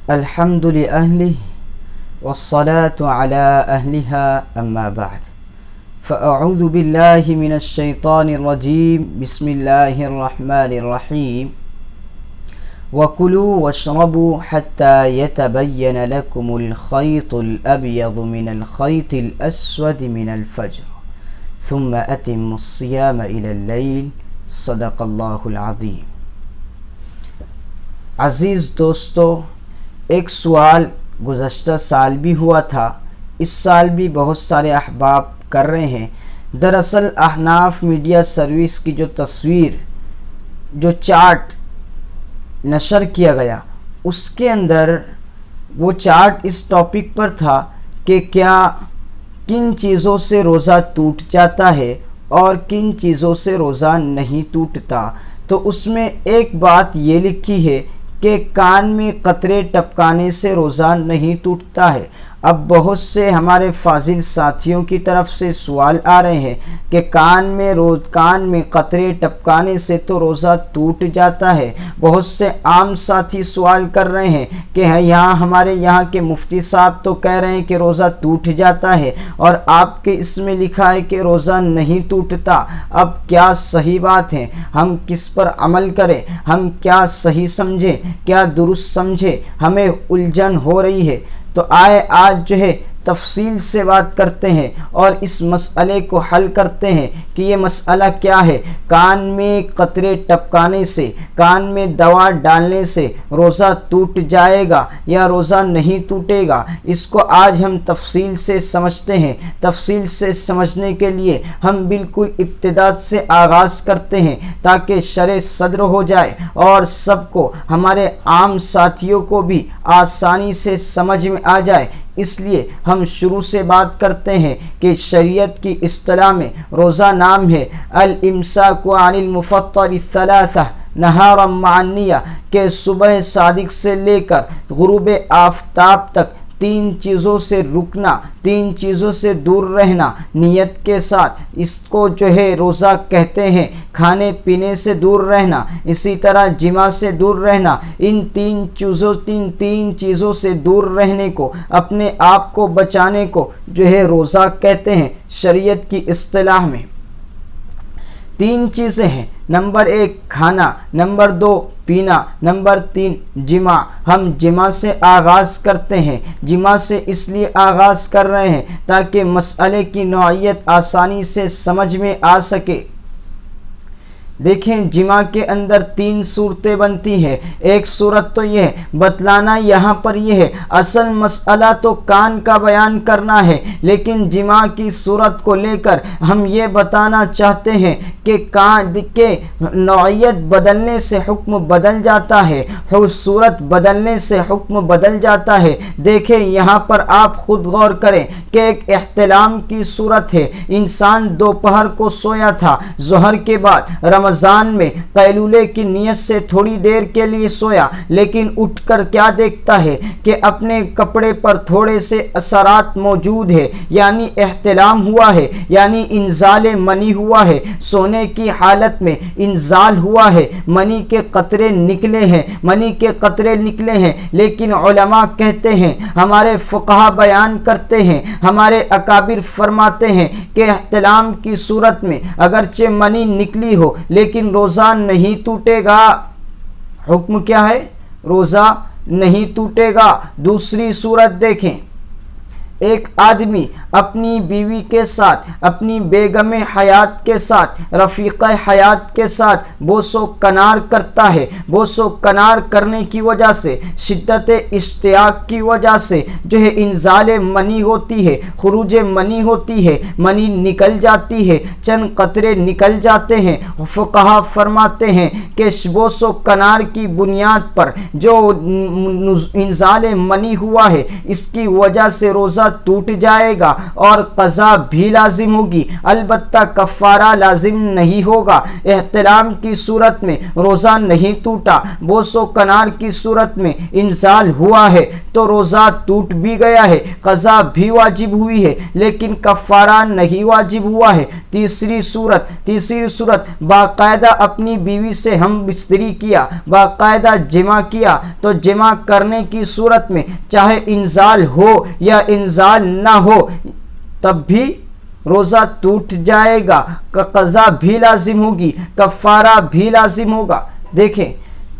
الحمد لأهله والصلاة على أهلها أما بعد فأعوذ بالله من الشيطان الرجيم بسم الله الرحمن الرحيم وكلوا واشربوا حتى يتبين لكم الخيط الأبيض من الخيط الأسود من الفجر ثم أتموا الصيام إلى الليل صدق اللہ العظیم۔ عزیز دوستو، ایک سوال گزشتہ سال بھی ہوا تھا، اس سال بھی بہت سارے احباب کر رہے ہیں۔ دراصل احناف میڈیا سروس کی جو تصویر، جو چارٹ نشر کیا گیا، اس کے اندر وہ چارٹ اس ٹاپک پر تھا کہ کن چیزوں سے روزہ ٹوٹ جاتا ہے اور کن چیزوں سے روزہ نہیں ٹوٹتا۔ تو اس میں ایک بات یہ لکھی ہے کہ کان میں قطرے ٹپکانے سے روزہ نہیں ٹوٹتا ہے۔ اب بہت سے ہمارے فاضل ساتھیوں کی طرف سے سوال آ رہے ہیں کہ کان میں قطرے ٹپکانے سے تو روزہ ٹوٹ جاتا ہے۔ بہت سے عام ساتھی سوال کر رہے ہیں کہ ہمارے یہاں کے مفتی صاحب تو کہہ رہے ہیں کہ روزہ ٹوٹ جاتا ہے اور آپ کے اس میں لکھا ہے کہ روزہ نہیں ٹوٹتا۔ اب کیا صحیح بات ہے؟ ہم کس پر عمل کریں؟ ہم کیا صحیح سمجھیں، کیا درست سمجھیں؟ ہمیں الجھن ہو رہی ہے۔ تو آج تفصیل سے بات کرتے ہیں اور اس مسئلے کو حل کرتے ہیں کہ یہ مسئلہ کیا ہے۔ کان میں قطرے ٹپکانے سے، کان میں دوا ڈالنے سے روزہ ٹوٹ جائے گا یا روزہ نہیں ٹوٹے گا، اس کو آج ہم تفصیل سے سمجھتے ہیں۔ تفصیل سے سمجھنے کے لیے ہم بالکل ابتدا سے آغاز کرتے ہیں تاکہ شرح صدر ہو جائے اور سب کو، ہمارے عام ساتھیوں کو بھی آسانی سے سمجھ میں آ جائے۔ اس لیے ہم شروع سے بات کرتے ہیں کہ شریعت کی اصطلاح میں روزہ نام ہے الامساک عن المفطر الثلاثہ نہارا مع النیہ، کہ صبح صادق سے لے کر غروب آفتاب تک تین چیزوں سے رکنا، تین چیزوں سے دور رہنا نیت کے ساتھ، اس کو روزہ کہتے ہیں۔ کھانے پینے سے دور رہنا، اسی طرح جماع سے دور رہنا، ان تین چیزوں سے دور رہنے کو، اپنے آپ کو بچانے کو روزہ کہتے ہیں شریعت کی اصطلاح میں۔ تین چیزیں ہیں، نمبر 1 کھانا، نمبر 2 پینا، نمبر 3 جماع۔ ہم جماع سے آغاز کرتے ہیں۔ جماع سے اس لیے آغاز کر رہے ہیں تاکہ مسئلے کی نوعیت آسانی سے سمجھ میں آ سکے۔ دیکھیں، جماع کے اندر 3 صورتیں بنتی ہیں۔ ایک صورت تو یہ ہے، بتلانا یہاں پر یہ ہے، اصل مسئلہ تو کان کا بیان کرنا ہے، لیکن جماع کی صورت کو لے کر ہم یہ بتانا چاہتے ہیں کہ کان کے نوعیت بدلنے سے حکم بدل جاتا ہے، صورت بدلنے سے حکم بدل جاتا ہے۔ دیکھیں یہاں پر آپ خود غور کریں کہ ایک احتلام کی صورت ہے۔ انسان دوپہر کو سویا تھا، ظہر کے بعد رمضان میں قیلولے کی نیت سے تھوڑی دیر کے لیے سویا، لیکن اٹھ کر کیا دیکھتا ہے کہ اپنے کپڑے پر تھوڑے سے اثرات موجود ہے، یعنی احتلام ہوا ہے، یعنی انزال منی ہوا ہے۔ سونے کی حالت میں انزال ہوا ہے، منی کے قطرے نکلے ہیں، لیکن علماء کہتے ہیں، ہمارے فقہا بیان کرتے ہیں، ہمارے اکابر فرماتے ہیں کہ احتلام کی صورت میں اگرچہ منی نکلی ہو لیکن روزہ نہیں ٹوٹے گا۔ حکم کیا ہے؟ روزہ نہیں ٹوٹے گا۔ دوسری صورت دیکھیں، ایک آدمی اپنی بیوی کے ساتھ، اپنی بیگم حیات کے ساتھ، رفیق حیات کے ساتھ بوس و کنار کرتا ہے۔ بوس و کنار کرنے کی وجہ سے، شدت اشتیاق کی وجہ سے انزال منی ہوتی ہے، خروج منی ہوتی ہے، منی نکل جاتی ہے، چند قطرے نکل جاتے ہیں۔ فقہا فرماتے ہیں کہ بوس و کنار کی بنیاد پر جو انزال منی ہوا ہے، اس کی وجہ سے روزہ ٹوٹ جائے گا اور قضا بھی لازم ہوگی، البتہ کفارہ لازم نہیں ہوگا۔ احتلام کی صورت میں روزہ نہیں ٹوٹا، بوس و کنار کی صورت میں انزال ہوا ہے تو روزہ ٹوٹ بھی گیا ہے، قضا بھی واجب ہوئی ہے لیکن کفارہ نہیں واجب ہوا ہے۔ تیسری صورت باقاعدہ اپنی بیوی سے ہم بستری کیا، باقاعدہ جمع کیا تو جمع کرنے کی صورت میں چاہے انزال ہو یا انزال نہ ہو تب بھی روزہ ٹوٹ جائے گا، قضا بھی لازم ہوگی، کفارہ بھی لازم ہوگا۔ دیکھیں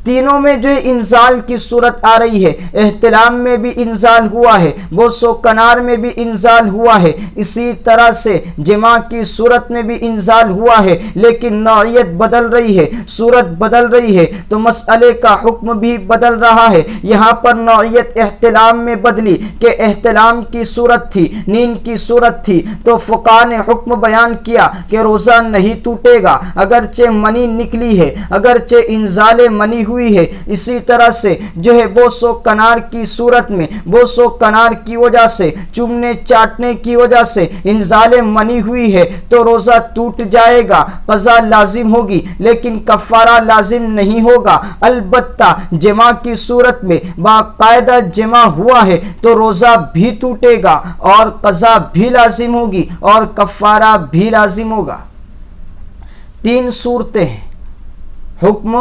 تینوں میں جو انزال کی صورت آ رہی ہے، احتلام میں بھی انزال ہوا ہے، بوس و کنار میں بھی انزال ہوا ہے، اسی طرح سے جماع کی صورت میں بھی انزال ہوا ہے، لیکن نوعیت بدل رہی ہے، صورت بدل رہی ہے تو مسئلے کا حکم بھی بدل رہا ہے۔ یہاں پر نوعیت احتلام میں بدلی کہ احتلام کی صورت تھی، نیند کی صورت تھی تو فقہاء نے حکم بیان کیا کہ روزہ نہیں ٹوٹے گا اگرچہ منی نکلی ہے، اگرچہ انزال منی ہوئی ہے۔ اسی طرح سے جو ہے بوس و کنار کی صورت میں بوس و کنار کی وجہ سے، چومنے چاٹنے کی وجہ سے انزال منی ہوئی ہے تو روزہ ٹوٹ جائے گا، قضا لازم ہوگی لیکن کفارہ لازم نہیں ہوگا، البتہ جماع کی صورت میں باقاعدہ جمع ہوا ہے تو روزہ بھی ٹوٹے گا اور قضا بھی لازم ہوگی اور کفارہ بھی لازم ہوگا۔ تین صورتیں ہیں، حکم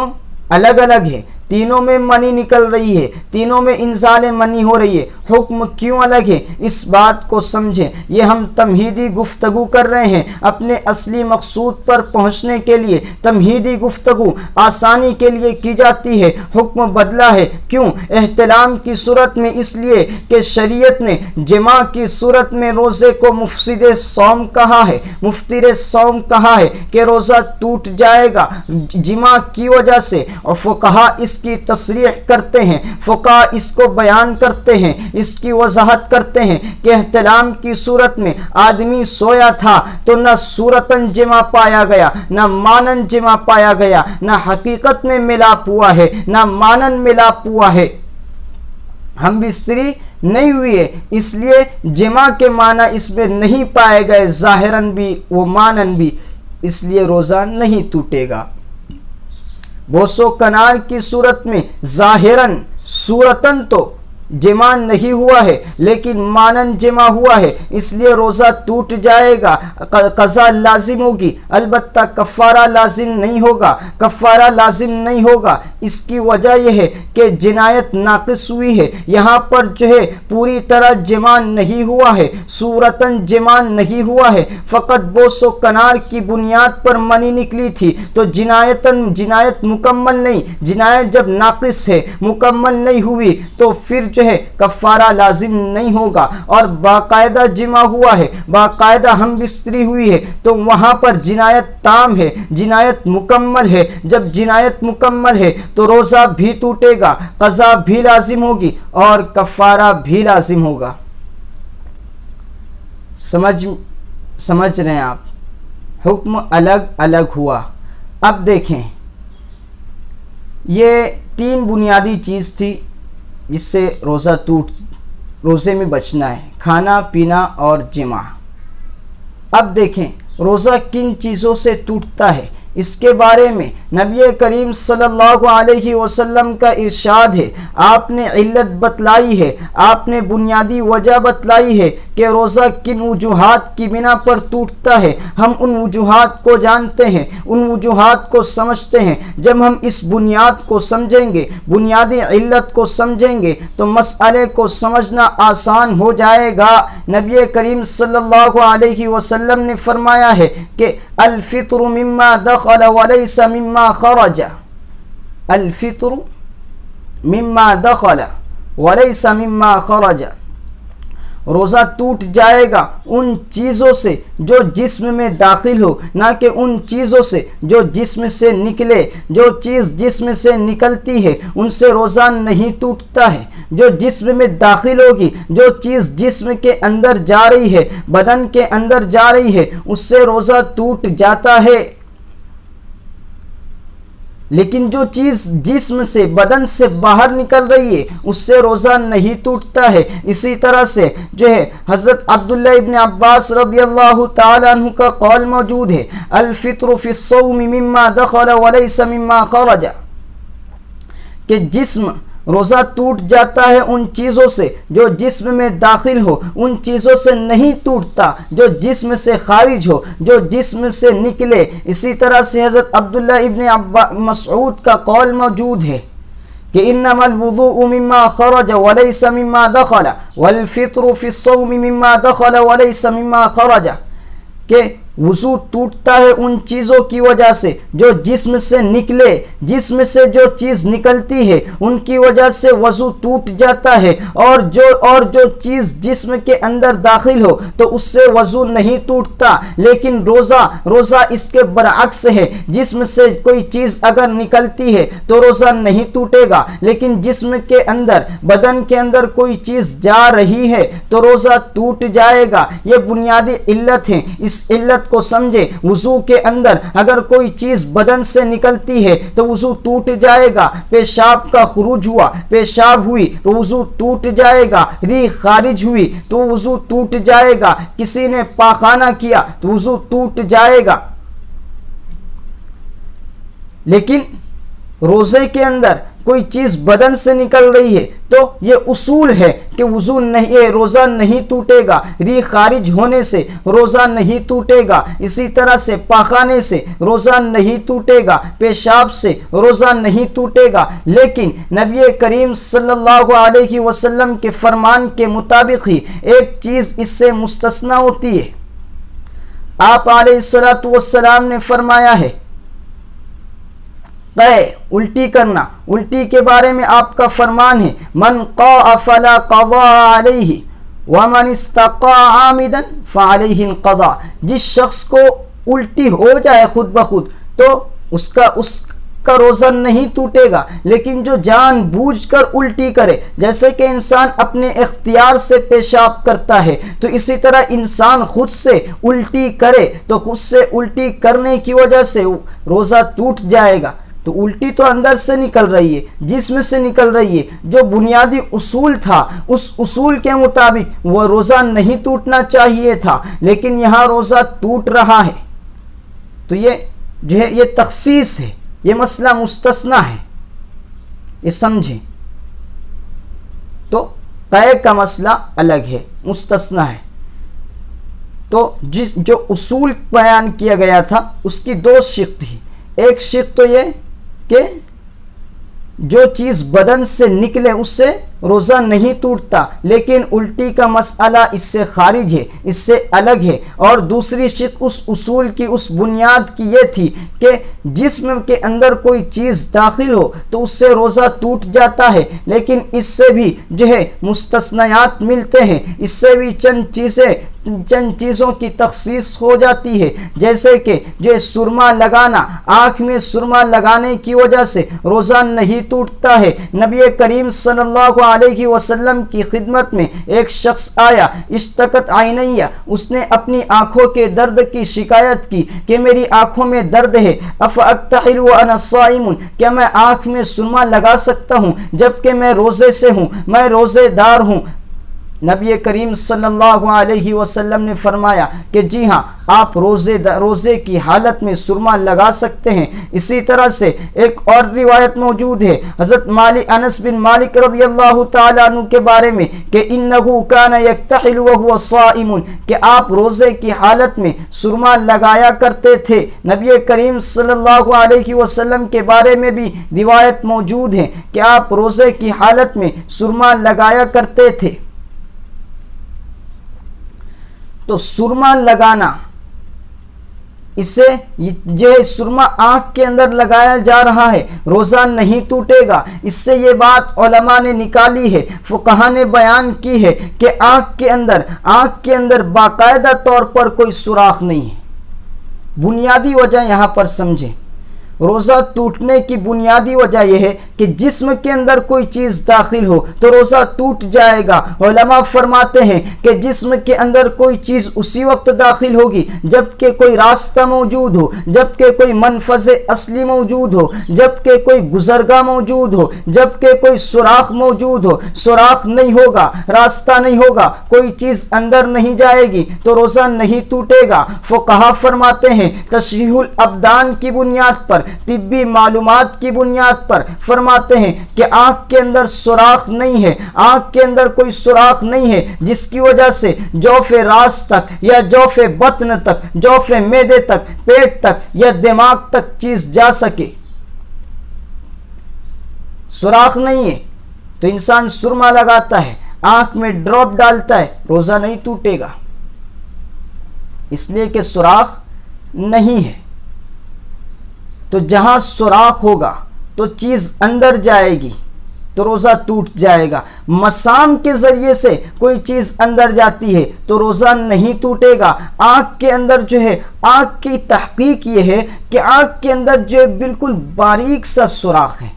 الگ الگ ہے، تینوں میں منی نکل رہی ہے، تینوں میں انزال منی ہو رہی ہے، حکم کیوں الگ ہے اس بات کو سمجھیں۔ یہ ہم تمہیدی گفتگو کر رہے ہیں، اپنے اصلی مقصود پر پہنچنے کے لیے تمہیدی گفتگو آسانی کے لیے کی جاتی ہے۔ حکم بدلا ہے کیوں؟ احتلام کی صورت میں اس لیے کہ شریعت نے جماع کی صورت میں روزے کو مفسد صوم کہا ہے، مفتر صوم کہا ہے کہ روزہ ٹوٹ جائے گا جماع کی وجہ سے، اور فقہاء اس کی تصریح کرتے ہیں، فقہاء اس کو بیان کرتے ہیں، اس کی وضاحت کرتے ہیں کہ احتلام کی صورت میں آدمی سویا تھا تو نہ صورتاً جمع پایا گیا، نہ مانن جمع پایا گیا، نہ حقیقت میں ملاپ ہوا ہے، نہ مانن ملاپ ہوا ہے، ہم بستری نہیں ہوئی ہے، اس لیے جمع کے معنی اس میں نہیں پائے گئے ظاہراً بھی و مانن بھی، اس لیے روزہ نہیں ٹوٹے گا۔ بوس و کنار کی صورت میں ظاہراً صورتاً تو جمع نہیں ہوا ہے لیکن مانن جمع ہوا ہے، اس لیے روزہ ٹوٹ جائے گا، قضا لازم ہوگی، البتہ کفارہ لازم نہیں ہوگا، کفارہ لازم نہیں ہوگا۔ اس کی وجہ یہ ہے کہ جنایت ناقص ہوئی ہے، یہاں پر جو ہے پوری طرح جمع نہیں ہوا ہے، صورتاً جمع نہیں ہوا ہے، فقط بوس و کنار کی بنیاد پر منی نکلی تھی تو جنایت مکمل نہیں، جنایت جب ناقص ہے، مکمل نہیں ہوئی تو پھر جو ہے کفارہ لازم نہیں ہوگا، اور باقاعدہ جمع ہوا ہے، باقاعدہ ہم بستری ہوئی ہے تو وہاں پر جنایت تام ہے، جنایت مکمل ہے، جب جنایت مکمل ہے تو روزہ بھی ٹوٹے گا، قضا بھی لازم ہوگی اور کفارہ بھی لازم ہوگا۔ سمجھ رہے ہیں آپ؟ حکم الگ الگ ہوا۔ اب دیکھیں یہ تین بنیادی چیز تھی جس سے روزے میں بچنا ہے، کھانا پینا اور جماع۔ اب دیکھیں روزہ کن چیزوں سے ٹوٹتا ہے، اس کے بارے میں نبی کریم صلی اللہ علیہ وسلم کا ارشاد ہے، آپ نے علت بتلائی ہے، آپ نے بنیادی وجہ بتلائی ہے کہ روزہ کن وجوہات کی بنا پر ٹوٹتا ہے۔ ہم ان وجوہات کو جانتے ہیں، ان وجوہات کو سمجھتے ہیں۔ جب ہم اس بنیاد کو سمجھیں گے، بنیادی علت کو سمجھیں گے تو مسئلے کو سمجھنا آسان ہو جائے گا۔ نبی کریم صلی اللہ علیہ وسلم نے فرمایا ہے کہ الفطر مما دخل وليس مما خرج، الفطر مما دخل وليس مما خرج، روزہ ٹوٹ جائے گا ان چیزوں سے جو جسم میں داخل ہو، نہ کہ ان چیزوں سے جو جسم سے نکلے۔ جو چیز جسم سے نکلتی ہے ان سے روزہ نہیں ٹوٹتا ہے، جو جسم میں داخل ہوگی، جو چیز جسم کے اندر جا رہی ہے، بدن کے اندر جا رہی ہے، اس سے روزہ ٹوٹ جاتا ہے۔ لیکن جو چیز جسم سے بدن سے باہر نکل رہی ہے اس سے روزہ نہیں ٹوٹتا ہے۔ اسی طرح سے جو ہے حضرت عبداللہ ابن عباس رضی اللہ تعالی عنہ کا قول موجود ہے، الفطر فی الصوم مما دخل ولیس مما خرج، کہ جسم روزہ ٹوٹ جاتا ہے ان چیزوں سے جو جسم میں داخل ہو، ان چیزوں سے نہیں ٹوٹتا جو جسم سے خارج ہو، جو جسم سے نکلے۔ اسی طرح سے حضرت عبداللہ ابن مسعود کا قول موجود ہے کہ انما الوضوء مما خرج وليس مما دخل والفطر في الصوم مما دخل وليس مما خرج، کہ وضو ٹوٹتا ہے ان چیزوں کی وجہ سے جو جسم سے نکلے، جسم سے جو چیز نکلتی ہے ان کی وجہ سے وضو ٹوٹ جاتا ہے، اور جو چیز جسم کے اندر داخل ہو تو اس سے وضو نہیں ٹوٹتا۔ لیکن روزہ اس کے برعکس ہے، جسم سے کوئی چیز اگر نکلتی ہے تو روزہ نہیں ٹوٹے گا، لیکن جسم کے اندر بدن کے اندر کوئی چیز جا رہی ہے تو روزہ ٹوٹ جائے گا۔ یہ بنیادی علت ہے، اس علت کو سمجھے۔ وضو کے اندر اگر کوئی چیز بدن سے نکلتی ہے تو وضو ٹوٹ جائے گا۔ پیشاب کا خروج ہوا، پیشاب ہوئی تو وضو ٹوٹ جائے گا۔ ریح خارج ہوئی تو وضو ٹوٹ جائے گا۔ کسی نے پاخانہ کیا تو وضو ٹوٹ جائے گا۔ لیکن روزے کے اندر کوئی چیز بدن سے نکل رہی ہے تو یہ اصول ہے کہ روزہ نہیں ٹوٹے گا۔ ریح خارج ہونے سے روزہ نہیں ٹوٹے گا، اسی طرح سے پاخانے سے روزہ نہیں ٹوٹے گا، پیشاب سے روزہ نہیں ٹوٹے گا۔ لیکن نبی کریم صلی اللہ علیہ وسلم کے فرمان کے مطابق ہی ایک چیز اس سے مستثنی ہوتی ہے۔ آپ علیہ الصلوۃ والسلام نے فرمایا ہے الٹی کرنا، الٹی کے بارے میں آپ کا فرمان ہے من قاء فلا قضاء علیہ ومن استقاء عامدا فعلیہ القضاء، جس شخص کو الٹی ہو جائے خود بخود تو اس کا روزہ نہیں ٹوٹے گا، لیکن جو جان بوجھ کر الٹی کرے، جیسے کہ انسان اپنے اختیار سے پیشاب کرتا ہے تو اسی طرح انسان خود سے الٹی کرے تو خود سے الٹی کرنے کی وجہ سے روزہ ٹوٹ جائے گا۔ تو الٹی تو اندر سے نکل رہی ہے، جسم سے نکل رہی ہے، جو بنیادی اصول تھا اس اصول کے مطابق وہ روزہ نہیں ٹوٹنا چاہیے تھا، لیکن یہاں روزہ ٹوٹ رہا ہے۔ تو یہ جو ہے یہ تخصیص ہے، یہ مسئلہ مستثنی ہے، یہ سمجھیں۔ تو طے کا مسئلہ الگ ہے، مستثنی ہے۔ تو جو اصول بیان کیا گیا تھا اس کی دو شق تھی۔ ایک شق تو یہ کہ جو چیز بدن سے نکلے اس سے روزہ نہیں ٹوٹتا، لیکن الٹی کا مسئلہ اس سے خارج ہے، اس سے الگ ہے۔ اور دوسری شق اس اصول کی، اس بنیاد کی یہ تھی کہ جسم کے اندر کوئی چیز داخل ہو تو اس سے روزہ ٹوٹ جاتا ہے، لیکن اس سے بھی جو ہے مستثنیات ملتے ہیں، اس سے بھی چند چیزوں کی تخصیص ہو جاتی ہے، جیسے کہ جو سرما لگانا، آنکھ میں سرما لگانے کی وجہ سے روزہ نہیں ٹوٹتا ہے۔ نبی کریم صلی اللہ علیہ وسلم کی خدمت میں ایک شخص آیا، اشتکت عینیہ، اس نے اپنی آنکھوں کے درد کی شکایت کی کہ میری آنکھوں میں درد ہے، افاکتحل وانا صائم، کیا میں آنکھ میں سرما لگا سکتا ہوں جبکہ میں روزے سے ہوں، میں روزے دار ہوں؟ نبی کریم صلی اللہ علیہ وسلم نے فرمایا کہ جی ہاں، آپ روزے کی حالت میں سرما لگا سکتے ہیں۔ اسی طرح سے ایک اور روایت موجود ہے حضرت انس بن مالک رضی اللہ تعالیٰ عنہ کے بارے میں کہ انہو کان یکتحل وہو صائم، کہ آپ روزے کی حالت میں سرما لگایا کرتے تھے۔ نبی کریم صلی اللہ علیہ وسلم کے بارے میں بھی روایت موجود ہے کہ آپ روزے کی حالت میں سرما لگایا کرتے تھے۔ تو سرما لگانا، اسے جو سرما آنکھ کے اندر لگایا جا رہا ہے، روزہ نہیں ٹوٹے گا۔ اس سے یہ بات علماء نے نکالی ہے، فقہا نے بیان کی ہے کہ آنکھ کے اندر باقاعدہ طور پر کوئی سوراخ نہیں ہے۔ بنیادی وجہ یہاں پر سمجھیں، روزہ ٹوٹنے کی بنیادی وجہ یہ ہے کہ جسم کے اندر کوئی چیز داخل ہو تو روزہ ٹوٹ جائے گا۔ علماء فرماتے ہیں کہ جسم کے اندر کوئی چیز اسی وقت داخل ہوگی جبکہ کوئی راستہ موجود ہو، جبکہ کوئی منفذ اصلی موجود ہو، جبکہ کوئی گزرگاہ موجود ہو، جبکہ کوئی سوراخ موجود ہو۔ سوراخ نہیں ہوگا، راستہ نہیں ہوگا، کوئی چیز اندر نہیں جائے گی تو روزہ نہیں ٹوٹے گا۔ فقہا فرماتے ہیں تشریح الابدان کی بنیاد پر، طبی معلومات کی بنیاد پر فرماتے ہیں کہ آنکھ کے اندر سوراخ نہیں ہے، آنکھ کے اندر کوئی سوراخ نہیں ہے جس کی وجہ سے جوف راس تک یا جوف بطن تک، جوف معدے تک، پیٹ تک یا دماغ تک چیز جا سکے۔ سوراخ نہیں ہے تو انسان سرما لگاتا ہے، آنکھ میں ڈراپ ڈالتا ہے، روزہ نہیں ٹوٹے گا، اس لیے کہ سوراخ نہیں ہے۔ تو جہاں سوراخ ہوگا تو چیز اندر جائے گی تو روزہ ٹوٹ جائے گا۔ مسام کے ذریعے سے کوئی چیز اندر جاتی ہے تو روزہ نہیں ٹوٹے گا۔ آنکھ کے اندر جو ہے، آنکھ کی تحقیق یہ ہے کہ آنکھ کے اندر جو ہے بالکل باریک سا سوراخ ہے،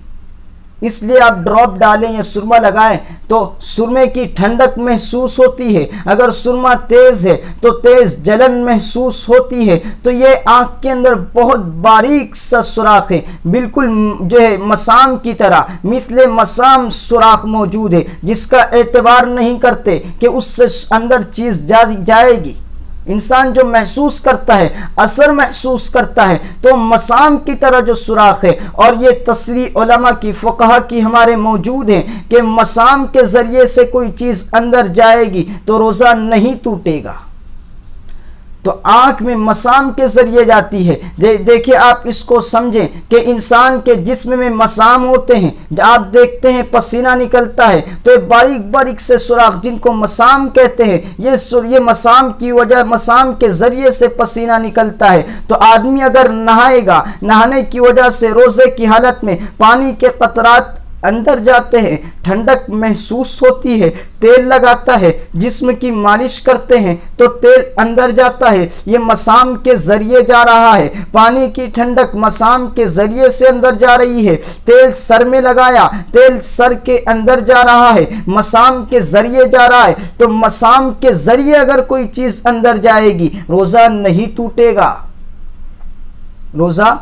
اس لیے آپ ڈراپ ڈالیں یا سرما لگائیں تو سرمے کی ٹھنڈک محسوس ہوتی ہے، اگر سرما تیز ہے تو تیز جلن محسوس ہوتی ہے۔ تو یہ آنکھ کے اندر بہت باریک سا سوراخ ہے، بالکل جو ہے مسام کی طرح، مثل مسام سوراخ موجود ہے جس کا اعتبار نہیں کرتے کہ اس سے اندر چیز جائے گی۔ انسان جو محسوس کرتا ہے، اثر محسوس کرتا ہے تو مسام کی طرح جو سوراخ ہے، اور یہ تصریح علماء کی، فقہا کی ہمارے موجود ہیں کہ مسام کے ذریعے سے کوئی چیز اندر جائے گی تو روزہ نہیں ٹوٹے گا۔ تو آنکھ میں مسام کے ذریعے جاتی ہے۔ دیکھیں آپ اس کو سمجھیں کہ انسان کے جسم میں مسام ہوتے ہیں، آپ دیکھتے ہیں پسینہ نکلتا ہے تو یہ باریک باریک سے سوراخ جن کو مسام کہتے ہیں، یہ مسام کی وجہ، مسام کے ذریعے سے پسینہ نکلتا ہے۔ تو آدمی اگر نہائے گا، نہانے کی وجہ سے روزے کی حالت میں پانی کے قطرات اندر جاتے ہیں، ٹھنڈک محسوس ہوتی ہے، تیل لگاتا ہے، جسم کی مالش کرتے ہیں تو تیل اندر جاتا ہے، یہ مسام کے ذریعے جا رہا ہے۔ پانی کی ٹھنڈک مسام کے ذریعے سے اندر جا رہی ہے۔ تیل سر میں لگایا، تیل سر کے اندر جا رہا ہے، مسام کے ذریعے جا رہا ہے۔ تو مسام کے ذریعے اگر کوئی چیز اندر جائے گی روزہ نہیں ٹوٹے گا، روزہ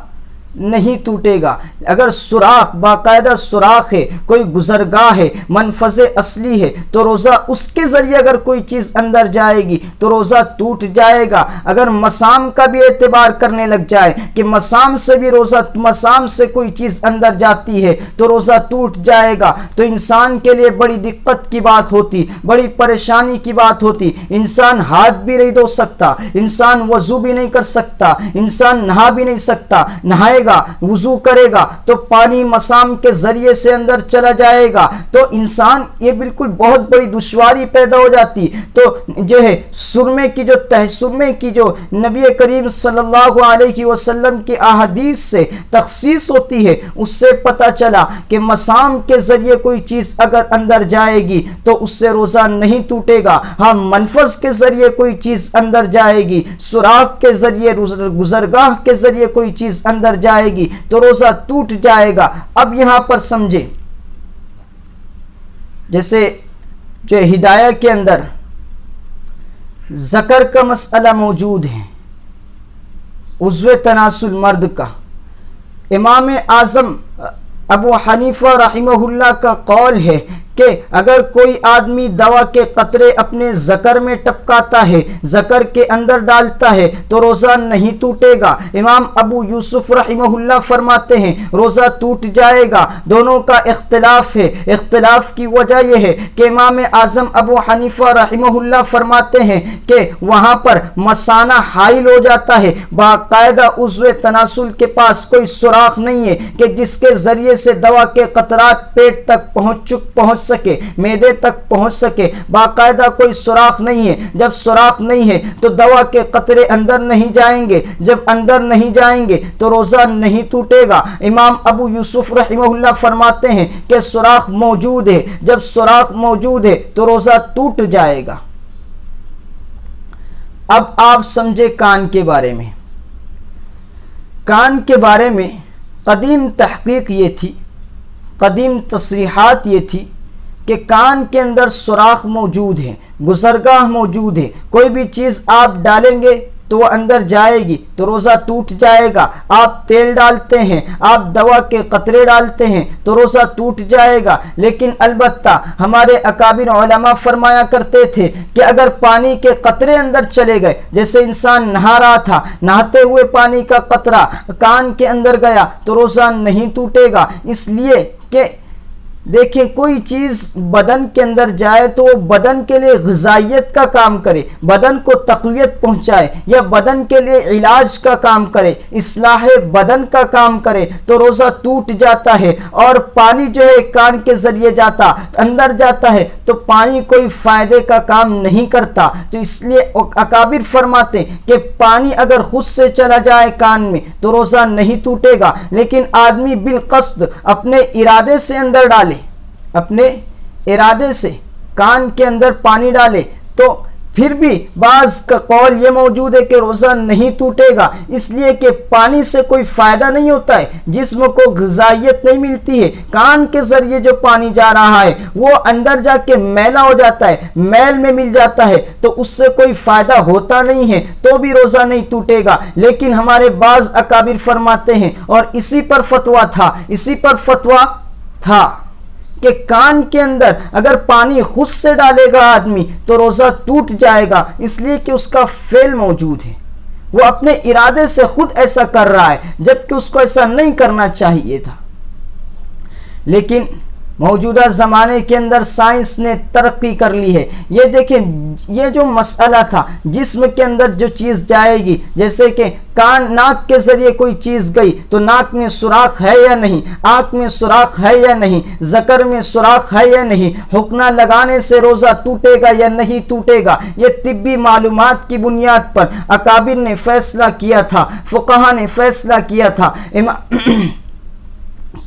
نہیں ٹوٹے گا۔ اگر سوراخ، باقاعدہ سوراخ ہے، کوئی گزرگاہ ہے، منفذ اصلی ہے تو روزہ اس کے ذریعے اگر کوئی چیز اندر جائے گی تو روزہ ٹوٹ جائے گا۔ اگر مسام کا بھی اعتبار کرنے لگ جائے کہ مسام سے بھی روزہ، مسام سے کوئی چیز اندر جاتی ہے تو روزہ ٹوٹ جائے گا، تو انسان کے لیے بڑی دقت کی بات ہوتی، بڑی پریشانی کی بات ہوتی۔ انسان ہاتھ بھی نہیں دھو سکتا، انسان وضو بھی نہیں کر سکتا، انسان نہا بھی نہیں سکتا۔ نہائے گا، وضو کرے گا تو پانی مسام کے ذریعے سے اندر چلا جائے گا، تو انسان یہ بالکل بہت بڑی دشواری پیدا ہو جاتی۔ تو جو ہے سرمے کی جو نبی کریم صلی اللہ علیہ وسلم کی احادیث سے تخصیص ہوتی ہے، اس سے پتہ چلا کہ مسام کے ذریعے کوئی چیز اگر اندر جائے گی تو اس سے روزہ نہیں ٹوٹے گا۔ ہاں، منفذ کے ذریعے کوئی چیز اندر جائے گی، سوراخ کے ذریعے، گزرگاہ کے ذریعے کوئی چیز اندر جائے گی تو روزہ ٹوٹ جائے گا۔ اب یہاں پر سمجھیں، جیسے جو ہدایہ کے اندر ذکر کا مسئلہ موجود ہے، عضو تناسل مرد کا، امام اعظم ابو حنیفہ رحمہ اللہ کا قول ہے کہ اگر کوئی آدمی دوا کے قطرے اپنے ذکر میں ٹپکاتا ہے، ذکر کے اندر ڈالتا ہے تو روزہ نہیں ٹوٹے گا۔ امام ابو یوسف رحمہ اللہ فرماتے ہیں روزہ ٹوٹ جائے گا۔ دونوں کا اختلاف ہے۔ اختلاف کی وجہ یہ ہے کہ امام اعظم ابو حنیفہ رحمہ اللہ فرماتے ہیں کہ وہاں پر مثانہ حائل ہو جاتا ہے، باقاعدہ عضو تناسل کے پاس کوئی سوراخ نہیں ہے کہ جس کے ذریعے سے دوا کے قطرات پیٹ تک پہنچ سکے، معدے تک پہنچ سکے، باقاعدہ کوئی سوراخ نہیں ہے۔ جب سوراخ نہیں ہے تو دوا کے قطرے اندر نہیں جائیں گے، جب اندر نہیں جائیں گے تو روزہ نہیں ٹوٹے گا۔ امام ابو یوسف رحمہ اللہ فرماتے ہیں کہ سوراخ موجود ہے، جب سوراخ موجود ہے تو روزہ ٹوٹ جائے گا۔ اب آپ سمجھے کان کے بارے میں۔ کان کے بارے میں قدیم تحقیق یہ تھی، قدیم تصریحات یہ تھی کہ کان کے اندر سوراخ موجود ہے، گزرگاہ موجود ہے، کوئی بھی چیز آپ ڈالیں گے تو وہ اندر جائے گی تو روزہ ٹوٹ جائے گا، آپ تیل ڈالتے ہیں، آپ دوا کے قطرے ڈالتے ہیں تو روزہ ٹوٹ جائے گا۔ لیکن البتہ ہمارے اکابر علماء فرمایا کرتے تھے کہ اگر پانی کے قطرے اندر چلے گئے، جیسے انسان نہا رہا تھا، نہاتے ہوئے پانی کا قطرہ کان کے اندر گیا تو روزہ نہیں ٹوٹے گا، اس لیے کہ دیکھیں کوئی چیز بدن کے اندر جائے تو وہ بدن کے لیے غذائیت کا کام کرے، بدن کو تقویت پہنچائے یا بدن کے لیے علاج کا کام کرے، اصلاح بدن کا کام کرے تو روزہ ٹوٹ جاتا ہے۔ اور پانی جو ہے کان کے ذریعے جاتا اندر جاتا ہے تو پانی کوئی فائدے کا کام نہیں کرتا، تو اس لیے اکابر فرماتے کہ پانی اگر خود سے چلا جائے کان میں تو روزہ نہیں ٹوٹے گا، لیکن آدمی بالقصد اپنے ارادے سے اندر ڈالے، اپنے ارادے سے کان کے اندر پانی ڈالے تو پھر بھی بعض کا قول یہ موجود ہے کہ روزہ نہیں ٹوٹے گا، اس لیے کہ پانی سے کوئی فائدہ نہیں ہوتا ہے، جسم کو غذائیت نہیں ملتی ہے، کان کے ذریعے جو پانی جا رہا ہے وہ اندر جا کے میلا ہو جاتا ہے، میل میں مل جاتا ہے تو اس سے کوئی فائدہ ہوتا نہیں ہے تو بھی روزہ نہیں ٹوٹے گا۔ لیکن ہمارے بعض اکابر فرماتے ہیں، اور اسی پر فتویٰ تھا کہ کان کے اندر اگر پانی خود سے ڈالے گا آدمی تو روزہ ٹوٹ جائے گا، اس لیے کہ اس کا فعل موجود ہے، وہ اپنے ارادے سے خود ایسا کر رہا ہے جبکہ اس کو ایسا نہیں کرنا چاہیے تھا۔ لیکن موجودہ زمانے کے اندر سائنس نے ترقی کر لی ہے، یہ دیکھیں یہ جو مسئلہ تھا جسم کے اندر جو چیز جائے گی، جیسے کہ ناک کے ذریعے کوئی چیز گئی تو ناک میں سوراخ ہے یا نہیں، آنکھ میں سوراخ ہے یا نہیں، ذکر میں سوراخ ہے یا نہیں، حقنہ لگانے سے روزہ ٹوٹے گا یا نہیں ٹوٹے گا، یہ طبی معلومات کی بنیاد پر اکابر نے فیصلہ کیا تھا، فقہا نے فیصلہ کیا تھا۔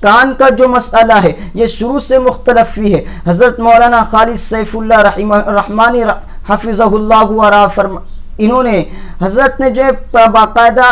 کان کا جو مسئلہ ہے یہ شروع سے مختلف ہی ہے۔ حضرت مولانا خالد سیف اللہ رحمانی حفظہ اللہ انہوں نے حضرت نے جو باقاعدہ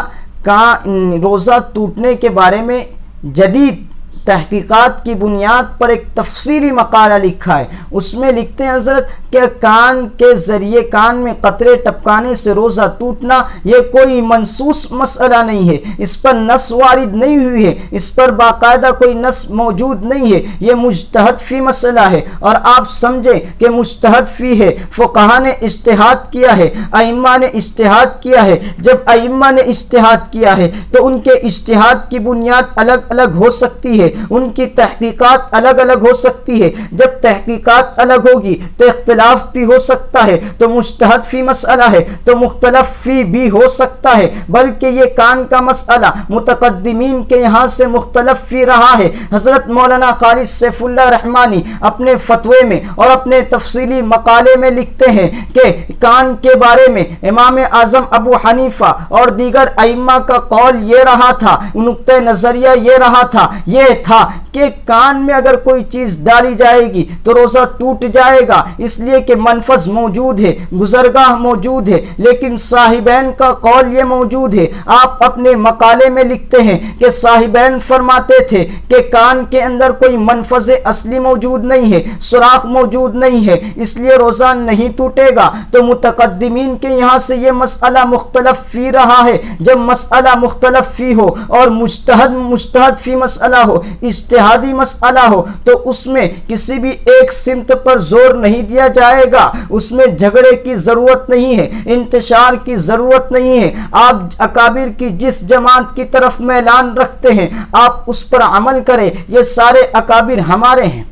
روزہ ٹوٹنے کے بارے میں جدید تحقیقات کی بنیاد پر ایک تفصیلی مقالہ لکھا ہے، اس میں لکھتے ہیں حضرت کہ کان کے ذریعے کان میں قطرے ٹپکانے سے روزہ ٹوٹنا یہ کوئی منصوص مسئلہ نہیں ہے، اس پر نص وارد نہیں ہوئی ہے، اس پر باقاعدہ کوئی نص موجود نہیں ہے، یہ مجتہد فی مسئلہ ہے، اور آپ سمجھیں کہ مجتہد فی ہے، فقہا نے اجتہاد کیا ہے، ائمہ نے اجتہاد کیا ہے۔ جب ائمہ نے اجتہاد کیا ہے تو ان کے اجتہاد کی بنیاد الگ الگ ہو سکتی ہے، ان کی تحقیقات الگ الگ ہو سکتی ہے، جب تحقیقات الگ ہوگی تو اختلاف بھی ہو سکتا ہے، تو مجتہد فی مسئلہ ہے تو مختلف فی بھی ہو سکتا ہے، بلکہ یہ کان کا مسئلہ متقدمین کے یہاں سے مختلف فی رہا ہے۔ حضرت مولانا خالد سیف اللہ رحمانی اپنے فتوے میں اور اپنے تفصیلی مقالے میں لکھتے ہیں کہ کان کے بارے میں امام اعظم ابو حنیفہ اور دیگر ائمہ کا قول یہ رہا تھا، نقطہ نظریہ یہ رہا تھا، یہ تھا کہ کان میں اگر کوئی چیز ڈالی جائے گی تو روزہ ٹوٹ جائے گا، اس لیے کہ منفذ موجود ہے، گزرگاہ موجود ہے۔ لیکن صاحبین کا قول یہ موجود ہے، آپ اپنے مقالے میں لکھتے ہیں کہ صاحبین فرماتے تھے کہ کان کے اندر کوئی منفذ اصلی موجود نہیں ہے، سوراخ موجود نہیں ہے، اس لیے روزہ نہیں ٹوٹے گا۔ تو متقدمین کے یہاں سے یہ مسئلہ مختلف فی رہا ہے۔ جب مسئلہ مختلف فی ہو اور مجتہد فی مسئلہ ہو، اجتہادی مسئلہ ہو، تو اس میں کسی بھی ایک سمت پر زور نہیں دیا جائے گا، اس میں جھگڑے کی ضرورت نہیں ہے، انتشار کی ضرورت نہیں ہے۔ آپ اکابر کی جس جماعت کی طرف میلان رکھتے ہیں آپ اس پر عمل کریں، یہ سارے اکابر ہمارے ہیں،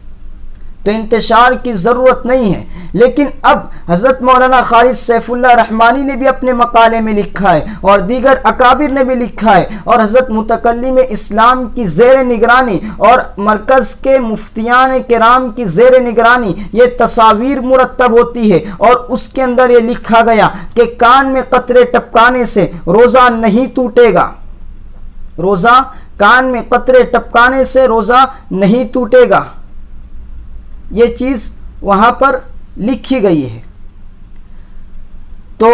تو انتشار کی ضرورت نہیں ہے۔ لیکن اب حضرت مولانا خالد سیف اللہ رحمانی نے بھی اپنے مقالے میں لکھا ہے اور دیگر اکابر نے بھی لکھا ہے، اور حضرت متکلم اسلام کی زیر نگرانی اور مرکز کے مفتیان کرام کی زیر نگرانی یہ تصاویر مرتب ہوتی ہے، اور اس کے اندر یہ لکھا گیا کہ کان میں قطرے ٹپکانے سے روزہ نہیں ٹوٹے گا، روزہ کان میں قطرے ٹپکانے سے روزہ نہیں ٹوٹے گا، یہ چیز وہاں پر لکھی گئی ہے۔ تو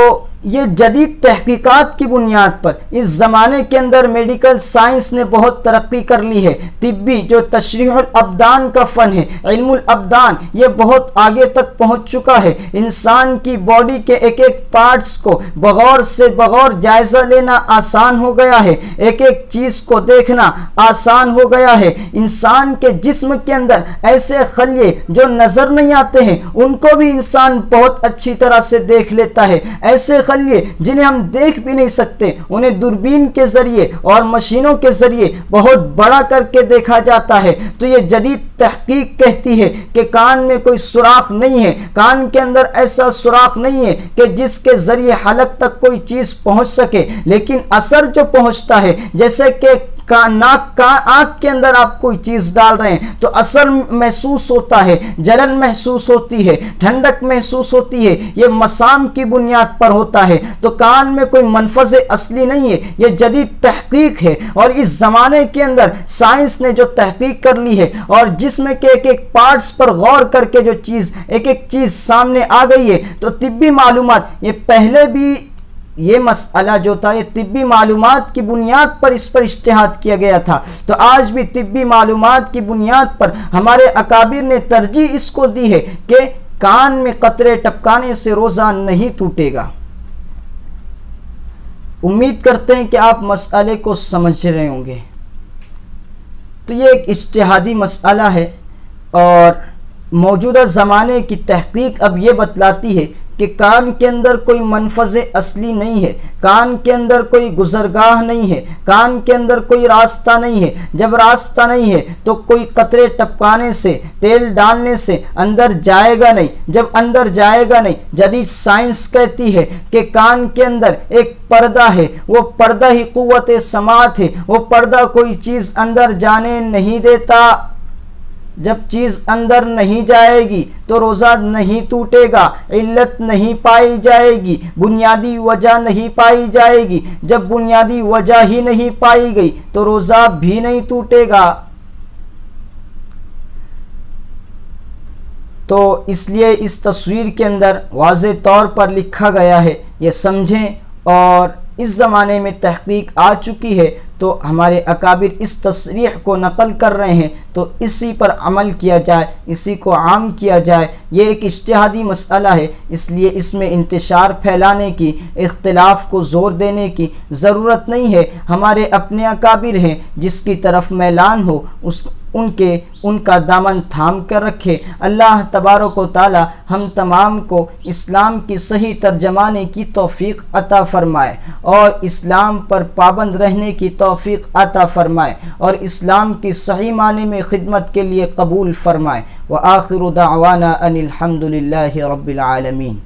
یہ جدید تحقیقات کی بنیاد پر اس زمانے کے اندر میڈیکل سائنس نے بہت ترقی کر لی ہے. طبی جو تشریح الابدان کا فن ہے، علم الابدان، یہ بہت آگے تک پہنچ چکا ہے. انسان کی باڈی کے ایک ایک پارٹس کو بغور سے بغور جائزہ لینا آسان ہو گیا ہے، ایک ایک چیز کو دیکھنا آسان ہو گیا ہے. انسان کے جسم کے اندر ایسے خلیے جو نظر نہیں آتے ہیں ان کو بھی انسان بہت اچھی طرح سے دیکھ لیتا ہے. ایسے خلیے جنہیں ہم دیکھ بھی نہیں سکتے انہیں دوربین کے ذریعے اور مشینوں کے ذریعے بہت بڑا کر کے دیکھا جاتا ہے. تو یہ جدید تحقیق کہتی ہے کہ کان میں کوئی سوراخ نہیں ہے، کان کے اندر ایسا سوراخ نہیں ہے کہ جس کے ذریعے حلق تک کوئی چیز پہنچ سکے، لیکن اثر جو پہنچتا ہے جیسے کہ آنکھ کے اندر آپ کوئی چیز ڈال رہے ہیں تو اثر محسوس ہوتا ہے، جلن محسوس ہوتی ہے، ٹھنڈک محسوس ہوتی ہے. یہ مسام کی بنیاد پر ہوتا ہے. تو کان میں کوئی منفذ اصلی نہیں ہے، یہ جدید تحقیق ہے. اور اس زمانے کے اندر سائنس نے جو تحقیق کر لی ہے اور جسم کے ایک ایک پارٹس پر غور کر کے جو چیز ایک ایک چیز سامنے آ گئی ہے، تو طبی معلومات یہ پہلے بھی یہ مسئلہ جو تھا یہ طبی معلومات کی بنیاد پر اس پر اجتہاد کیا گیا تھا. تو آج بھی طبی معلومات کی بنیاد پر ہمارے اکابر نے ترجیح اس کو دی ہے کہ کان میں قطرے ٹپکانے سے روزہ نہیں ٹوٹے گا. امید کرتے ہیں کہ آپ مسئلے کو سمجھ رہے ہوں گے. تو یہ ایک اجتہادی مسئلہ ہے اور موجودہ زمانے کی تحقیق اب یہ بتلاتی ہے کہ کان کے اندر کوئی منفذ اصلی نہیں ہے، کان کے اندر کوئی گزرگاہ نہیں ہے، کان کے اندر کوئی راستہ نہیں ہے. جب راستہ نہیں ہے تو کوئی قطرے ٹپکانے سے، تیل ڈالنے سے اندر جائے گا نہیں. جب اندر جائے گا نہیں، جدید سائنس کہتی ہے کہ کان کے اندر ایک پردہ ہے، وہ پردہ ہی قوت سماعت ہے. وہ پردہ کوئی چیز اندر جانے نہیں دیتا. جب چیز اندر نہیں جائے گی تو روزہ نہیں ٹوٹے گا. علت نہیں پائی جائے گی، بنیادی وجہ نہیں پائی جائے گی. جب بنیادی وجہ ہی نہیں پائی گئی تو روزہ بھی نہیں ٹوٹے گا. تو اس لیے اس تصویر کے اندر واضح طور پر لکھا گیا ہے، یہ سمجھیں. اور اس زمانے میں تحقیق آ چکی ہے تو ہمارے اکابر اس تصریح کو نقل کر رہے ہیں تو اسی پر عمل کیا جائے، اسی کو عام کیا جائے. یہ ایک اجتہادی مسئلہ ہے، اس لیے اس میں انتشار پھیلانے کی، اختلاف کو زور دینے کی ضرورت نہیں ہے. ہمارے اپنے اکابر ہیں، جس کی طرف میلان ہو ان کا دامن تھام کر رکھے. اللہ تبارک و تعالی ہم تمام کو اسلام کی صحیح ترجمانے کی توفیق عطا فرمائے اور اسلام پر پابند رہنے کی توفیق عطا فرمائے اور اسلام کی صحیح معنی میں خدمت کے لیے قبول فرمائے. وآخر دعوانا ان الحمد للہ رب العالمین.